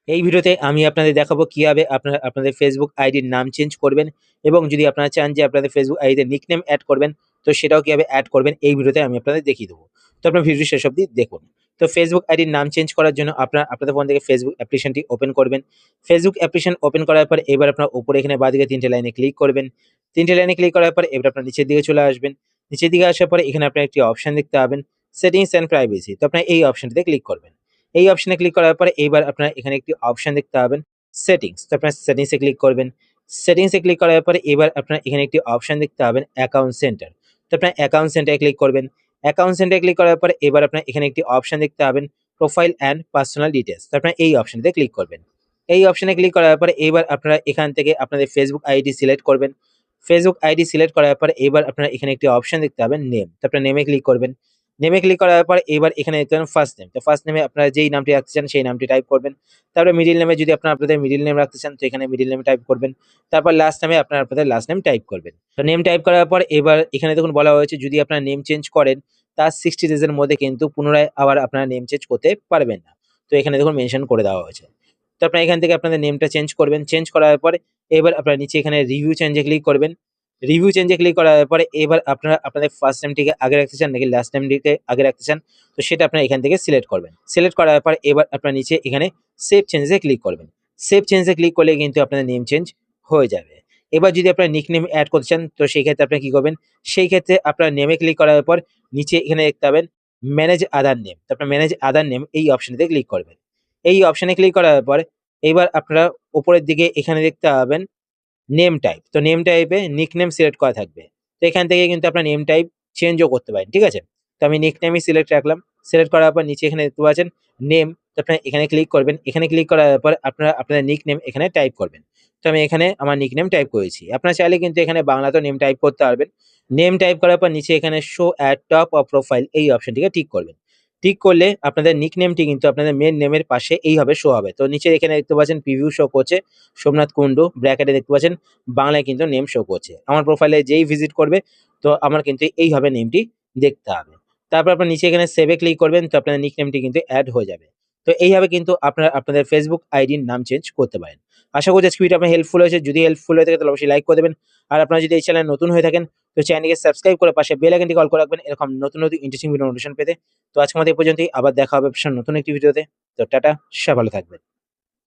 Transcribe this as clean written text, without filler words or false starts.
এই ভিডিওতে আমি আপনাদের দেখাবো কিভাবে আপনারা আপনাদের ফেসবুক আইডির নাম চেঞ্জ করবেন এবং যদি আপনারা চান যে আপনাদের ফেসবুক আইডিতে নিকনেম অ্যাড করবেন তো সেটাও কিভাবে অ্যাড করবেন এই ভিডিওতে আমি আপনাদের দেখিয়ে দেবো। তো আপনার ভিডিও শেষ অবধি দেখুন। তো ফেসবুক আইডির নাম চেঞ্জ করার জন্য আপনাদের ফোন থেকে ফেসবুক অ্যাপ্লিকেশনটি ওপেন করবেন। ফেসবুক অ্যাপ্লিকেশন ওপেন করার পর এবার আপনার উপরে এখানে বাঁদিকে ৩ টে লাইনে ক্লিক করবেন। ৩ টে লাইনে ক্লিক করার পর এবার আপনার নিচের দিকে চলে আসবেন। নিচের দিকে আসার পরে এখানে আপনার একটি অপশন দেখতে পাবেন, সেটিংস অ্যান্ড প্রাইভেসি। তো আপনার এই অপশনটিতে ক্লিক করবেন। এই অপশনে ক্লিক করার পরে এইবার আপনারা এখানে একটি অপশন দেখতে পাবেন, সেটিংস। তো আপনার সেটিংসে ক্লিক করবেন। সেটিংসে ক্লিক করার পরে এবার আপনারা এখানে একটি অপশন দেখতে পাবেন, অ্যাকাউন্ট সেন্টার। তো আপনার অ্যাকাউন্ট সেন্টারে ক্লিক করবেন। অ্যাকাউন্ট সেন্টারে ক্লিক করার পরে এবার আপনার এখানে একটি অপশন দেখতে পাবেন, প্রোফাইল অ্যান্ড পার্সোনাল ডিটেইলস। তো আপনার এই অপশনটিতে ক্লিক করবেন। এই অপশনে ক্লিক করার পরে এবার আপনারা এখান থেকে আপনাদের ফেসবুক আইডি সিলেক্ট করবেন। ফেসবুক আইডি সিলেক্ট করার পরে এবার আপনারা এখানে একটি অপশন দেখতে পাবেন, নেম। তো আপনার নেমে ক্লিক করবেন। নেমে ক্লিক করার পর এবার এখানে দেখতে পাবেন ফার্স্ট নেম। তো ফার্স্ট নেমে আপনারা যেই নামটি রাখতে চান সেই নামটি টাইপ করবেন। তারপরে মিডল নেমে যদি আপনাদের মিডল নেম রাখতে চান তো এখানে মিডল নেম টাইপ করবেন। তারপর লাস্ট নেমে আপনাদের লাস্ট নেম টাইপ করবেন। তো নেম টাইপ করার পর এবার এখানে দেখুন বলা হয়েছে যদি আপনারা নেম চেঞ্জ করেন তার 60 ডেজ এর মধ্যে কিন্তু পুনরায় আবার আপনারা নেম চেঞ্জ করতে পারবেন না। তো এখানে দেখুন মেনশন করে দেওয়া হয়েছে। তো আপনারা এখান থেকে আপনাদের নেমটা চেঞ্জ করবেন। চেঞ্জ করার পরে এবার আপনারা নিচে এখানে রিভিউ চেঞ্জে ক্লিক করবেন। রিভিউ চেঞ্জে ক্লিক করার পরে এবার আপনারা আপনাদের ফার্স্ট নেমটিকে আগে রাখতে চান নাকি লাস্ট নেমটিকে আগে রাখতে চান তো সেটা আপনারা এখান থেকে সিলেক্ট করবেন। সিলেক্ট করার পর এবার আপনারা নিচে এখানে সেভ চেঞ্জে ক্লিক করবেন। সেভ চেঞ্জে ক্লিক করলে কিন্তু আপনাদের নেম চেঞ্জ হয়ে যাবে। এবার যদি আপনারা নিকনেম অ্যাড করতে চান তো সেই ক্ষেত্রে আপনারা কি করবেন, সেই ক্ষেত্রে আপনারা নেমে ক্লিক করার পর নিচে এখানে দেখতে পাবেন ম্যানেজ আদার নেম। তো আপনারা ম্যানেজ আদার নেম এই অপশনটিতে ক্লিক করবেন। এই অপশনে ক্লিক করার পর এবার আপনারা উপরের দিকে এখানে দেখতে পাবেন নেম টাইপ। তো নেম টাইপে নিকনেম সিলেক্ট করা থাকবে। তো এখান থেকে কিন্তু আপনার নেম টাইপ চেঞ্জও করতে পারেন। ঠিক আছে? তো আমি নিকনেমই সিলেক্ট রাখলাম। সিলেক্ট করার পর নিচে এখানে দেখতে পাচ্ছেন নেম। তো আপনারা এখানে ক্লিক করবেন। এখানে ক্লিক করার পর আপনারা আপনাদের নিকনেম এখানে টাইপ করবেন। তো আমি এখানে আমার নিকনেম টাইপ করেছি। আপনারা চাইলে কিন্তু এখানে বাংলাতেও নেম টাইপ করতে পারবেন। নেম টাইপ করার পর নিচে এখানে show at top of profile এই অপশনটিকে টিক করবেন। টিক করলে আপনাদের নিকনেমটি কিন্তু আপনাদের মেইন নেমের পাশে এইভাবে শো হবে। তো নিচে এখানে দেখতে পাচ্ছেন প্রিভিউ শো করছে সোমনাথ কুন্ডু, ব্র্যাকেটে দেখতে পাচ্ছেন বাংলায় কিন্তু নেম শো করছে। আমার প্রোফাইলে যেই ভিজিট করবে তো আমার কিন্তু এইভাবে নেমটি দেখতে হবে। তারপর আপনার নিচে এখানে সেভে ক্লিক করবেন তো আপনার নিকনেমটি কিন্তু অ্যাড হয়ে যাবে। তো এইভাবে কিন্তু আপনারা আপনাদের ফেসবুক আইডির নাম চেঞ্জ করতে পারেন। আশা করছি আজকে ভিডিও আপনার হেল্পফুল হয়েছে। যদি হেল্পফুল হয়ে থাকে তাহলে অবশ্যই লাইক করে দেবেন। আর আপনারা যদি এই চ্যানেলে নতুন হয়ে থাকেন তো চ্যানেলটিকে সাবস্ক্রাইব করে পাশে বেল আইকনটি কল করে রাখবেন এরকম নতুন ইন্টারেস্টিং ভিডিও নোটিফিকেশন পেতে। তো আজকের মতো এই পর্যন্তই। আবার দেখা হবে নতুন একটি ভিডিওতে। তো টাটা, সবাই ভালো থাকবেন।